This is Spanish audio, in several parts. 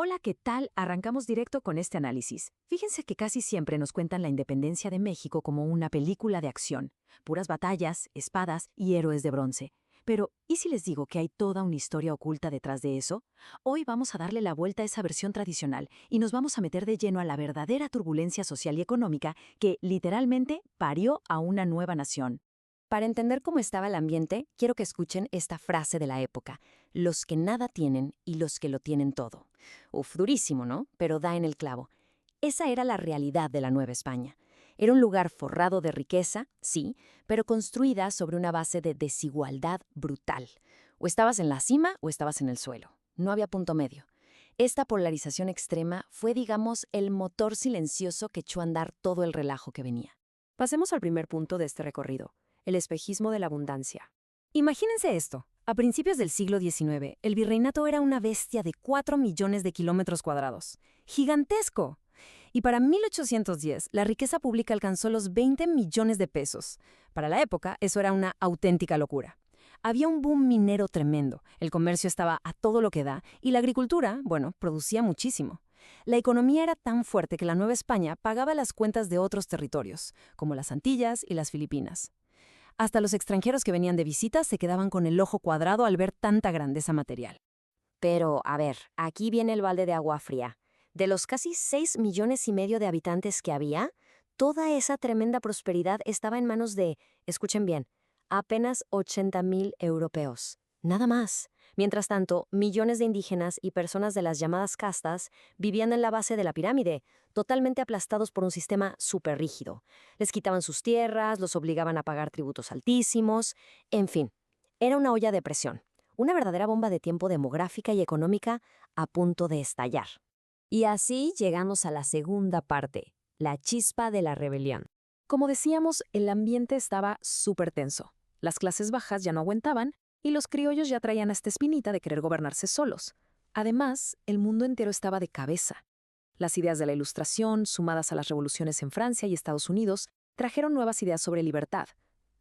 Hola, ¿qué tal? Arrancamos directo con este análisis. Fíjense que casi siempre nos cuentan la independencia de México como una película de acción, puras batallas, espadas y héroes de bronce. Pero, ¿y si les digo que hay toda una historia oculta detrás de eso? Hoy vamos a darle la vuelta a esa versión tradicional y nos vamos a meter de lleno a la verdadera turbulencia social y económica que, literalmente, parió a una nueva nación. Para entender cómo estaba el ambiente, quiero que escuchen esta frase de la época: los que nada tienen y los que lo tienen todo. Uf, durísimo, ¿no? Pero da en el clavo. Esa era la realidad de la Nueva España. Era un lugar forrado de riqueza, sí, pero construida sobre una base de desigualdad brutal. O estabas en la cima o estabas en el suelo. No había punto medio. Esta polarización extrema fue, digamos, el motor silencioso que echó a andar todo el relajo que venía. Pasemos al primer punto de este recorrido: el espejismo de la abundancia. Imagínense esto. A principios del siglo XIX, el virreinato era una bestia de 4 millones de kilómetros cuadrados. ¡Gigantesco! Y para 1810, la riqueza pública alcanzó los 20 millones de pesos. Para la época, eso era una auténtica locura. Había un boom minero tremendo, el comercio estaba a todo lo que da y la agricultura, bueno, producía muchísimo. La economía era tan fuerte que la Nueva España pagaba las cuentas de otros territorios, como las Antillas y las Filipinas. Hasta los extranjeros que venían de visita se quedaban con el ojo cuadrado al ver tanta grandeza material. Pero, a ver, aquí viene el balde de agua fría. De los casi 6,5 millones de habitantes que había, toda esa tremenda prosperidad estaba en manos de, escuchen bien, apenas 80,000 europeos. Nada más. Mientras tanto, millones de indígenas y personas de las llamadas castas vivían en la base de la pirámide, totalmente aplastados por un sistema súper rígido. Les quitaban sus tierras, los obligaban a pagar tributos altísimos, en fin, era una olla de presión. Una verdadera bomba de tiempo demográfica y económica a punto de estallar. Y así llegamos a la segunda parte, la chispa de la rebelión. Como decíamos, el ambiente estaba súper tenso. Las clases bajas ya no aguantaban y los criollos ya traían esta espinita de querer gobernarse solos. Además, el mundo entero estaba de cabeza. Las ideas de la Ilustración, sumadas a las revoluciones en Francia y Estados Unidos, trajeron nuevas ideas sobre libertad.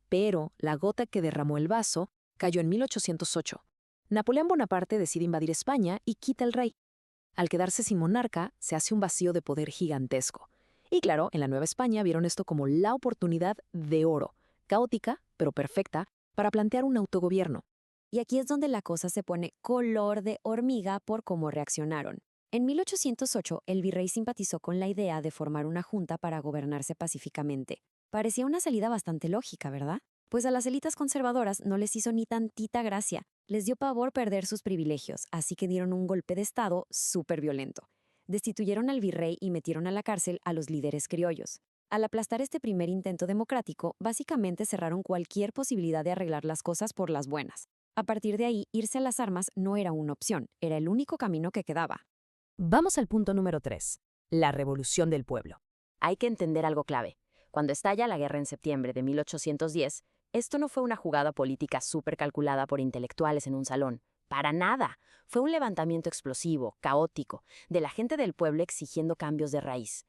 Pero la gota que derramó el vaso cayó en 1808. Napoleón Bonaparte decide invadir España y quita el rey. Al quedarse sin monarca, se hace un vacío de poder gigantesco. Y claro, en la Nueva España vieron esto como la oportunidad de oro, caótica, pero perfecta, para plantear un autogobierno. Y aquí es donde la cosa se pone color de hormiga por cómo reaccionaron. En 1808, el virrey simpatizó con la idea de formar una junta para gobernarse pacíficamente. Parecía una salida bastante lógica, ¿verdad? Pues a las élites conservadoras no les hizo ni tantita gracia. Les dio pavor perder sus privilegios, así que dieron un golpe de estado súper violento. Destituyeron al virrey y metieron a la cárcel a los líderes criollos. Al aplastar este primer intento democrático, básicamente cerraron cualquier posibilidad de arreglar las cosas por las buenas. A partir de ahí, irse a las armas no era una opción, era el único camino que quedaba. Vamos al punto número 3, la revolución del pueblo. Hay que entender algo clave. Cuando estalla la guerra en septiembre de 1810, esto no fue una jugada política súper calculada por intelectuales en un salón. Para nada. Fue un levantamiento explosivo, caótico, de la gente del pueblo exigiendo cambios de raíz.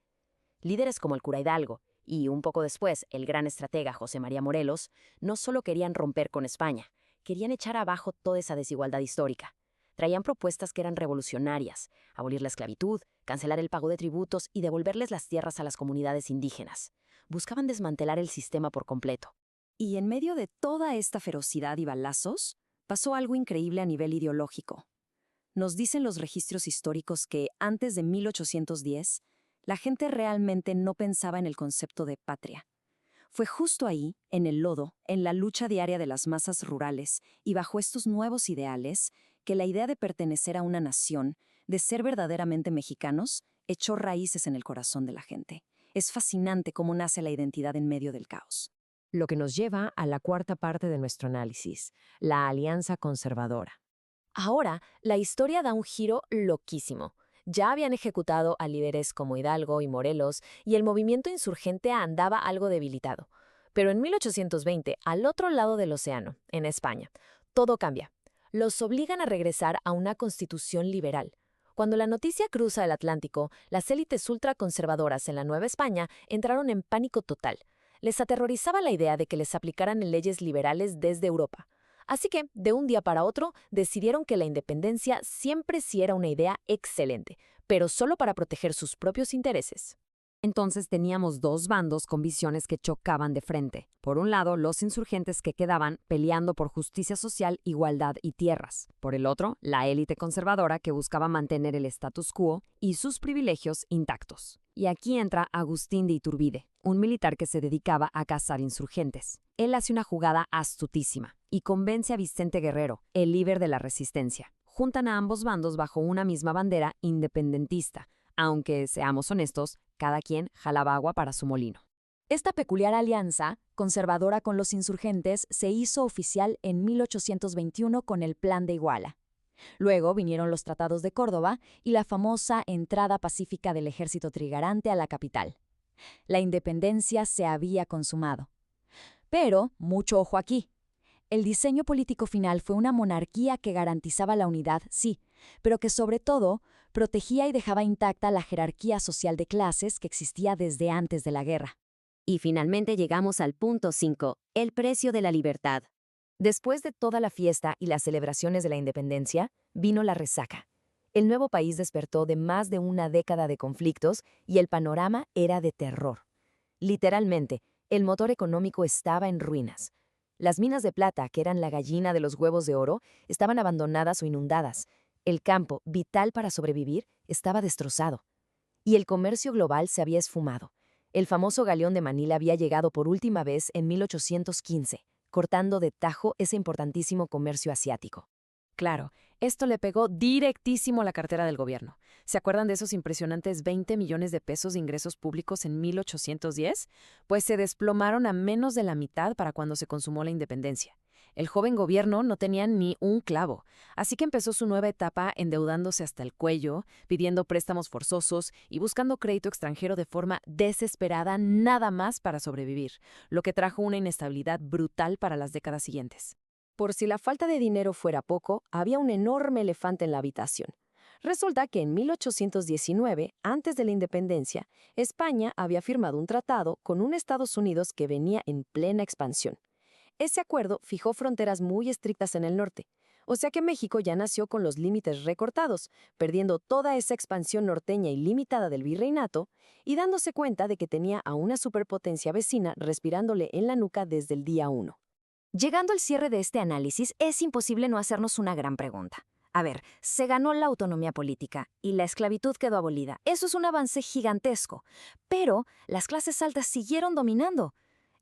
Líderes como el cura Hidalgo y, un poco después, el gran estratega José María Morelos, no solo querían romper con España, querían echar abajo toda esa desigualdad histórica. Traían propuestas que eran revolucionarias: abolir la esclavitud, cancelar el pago de tributos y devolverles las tierras a las comunidades indígenas. Buscaban desmantelar el sistema por completo. Y en medio de toda esta ferocidad y balazos, pasó algo increíble a nivel ideológico. Nos dicen los registros históricos que, antes de 1810, la gente realmente no pensaba en el concepto de patria. Fue justo ahí, en el lodo, en la lucha diaria de las masas rurales y bajo estos nuevos ideales, que la idea de pertenecer a una nación, de ser verdaderamente mexicanos, echó raíces en el corazón de la gente. Es fascinante cómo nace la identidad en medio del caos. Lo que nos lleva a la cuarta parte de nuestro análisis, la alianza conservadora. Ahora, la historia da un giro loquísimo. Ya habían ejecutado a líderes como Hidalgo y Morelos, y el movimiento insurgente andaba algo debilitado. Pero en 1820, al otro lado del océano, en España, todo cambia. Los obligan a regresar a una constitución liberal. Cuando la noticia cruza el Atlántico, las élites ultraconservadoras en la Nueva España entraron en pánico total. Les aterrorizaba la idea de que les aplicaran leyes liberales desde Europa. Así que, de un día para otro, decidieron que la independencia siempre sí era una idea excelente, pero solo para proteger sus propios intereses. Entonces teníamos dos bandos con visiones que chocaban de frente. Por un lado, los insurgentes que quedaban peleando por justicia social, igualdad y tierras. Por el otro, la élite conservadora que buscaba mantener el status quo y sus privilegios intactos. Y aquí entra Agustín de Iturbide, un militar que se dedicaba a cazar insurgentes. Él hace una jugada astutísima y convence a Vicente Guerrero, el líder de la resistencia. Juntan a ambos bandos bajo una misma bandera independentista, aunque, seamos honestos, cada quien jalaba agua para su molino. Esta peculiar alianza, conservadora con los insurgentes, se hizo oficial en 1821 con el Plan de Iguala. Luego vinieron los Tratados de Córdoba y la famosa entrada pacífica del ejército trigarante a la capital. La independencia se había consumado. Pero, mucho ojo aquí. El diseño político final fue una monarquía que garantizaba la unidad, sí, pero que sobre todo protegía y dejaba intacta la jerarquía social de clases que existía desde antes de la guerra. Y finalmente llegamos al punto 5, el precio de la libertad. Después de toda la fiesta y las celebraciones de la independencia, vino la resaca. El nuevo país despertó de más de una década de conflictos y el panorama era de terror. Literalmente, el motor económico estaba en ruinas. Las minas de plata, que eran la gallina de los huevos de oro, estaban abandonadas o inundadas. El campo, vital para sobrevivir, estaba destrozado. Y el comercio global se había esfumado. El famoso galeón de Manila había llegado por última vez en 1815, cortando de tajo ese importantísimo comercio asiático. Claro, esto le pegó directísimo a la cartera del gobierno. ¿Se acuerdan de esos impresionantes 20 millones de pesos de ingresos públicos en 1810? Pues se desplomaron a menos de la mitad para cuando se consumó la independencia. El joven gobierno no tenía ni un clavo, así que empezó su nueva etapa endeudándose hasta el cuello, pidiendo préstamos forzosos y buscando crédito extranjero de forma desesperada nada más para sobrevivir, lo que trajo una inestabilidad brutal para las décadas siguientes. Por si la falta de dinero fuera poco, había un enorme elefante en la habitación. Resulta que en 1819, antes de la independencia, España había firmado un tratado con un Estados Unidos que venía en plena expansión. Ese acuerdo fijó fronteras muy estrictas en el norte, o sea que México ya nació con los límites recortados, perdiendo toda esa expansión norteña ilimitada del virreinato y dándose cuenta de que tenía a una superpotencia vecina respirándole en la nuca desde el día 1. Llegando al cierre de este análisis, es imposible no hacernos una gran pregunta. A ver, se ganó la autonomía política y la esclavitud quedó abolida. Eso es un avance gigantesco. Pero las clases altas siguieron dominando.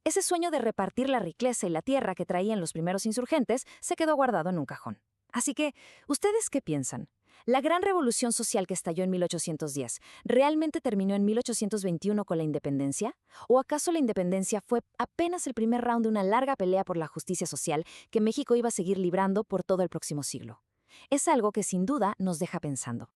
Ese sueño de repartir la riqueza y la tierra que traían los primeros insurgentes se quedó guardado en un cajón. Así que, ¿ustedes qué piensan? ¿La gran revolución social que estalló en 1810 realmente terminó en 1821 con la independencia? ¿O acaso la independencia fue apenas el primer round de una larga pelea por la justicia social que México iba a seguir librando por todo el próximo siglo? Es algo que sin duda nos deja pensando.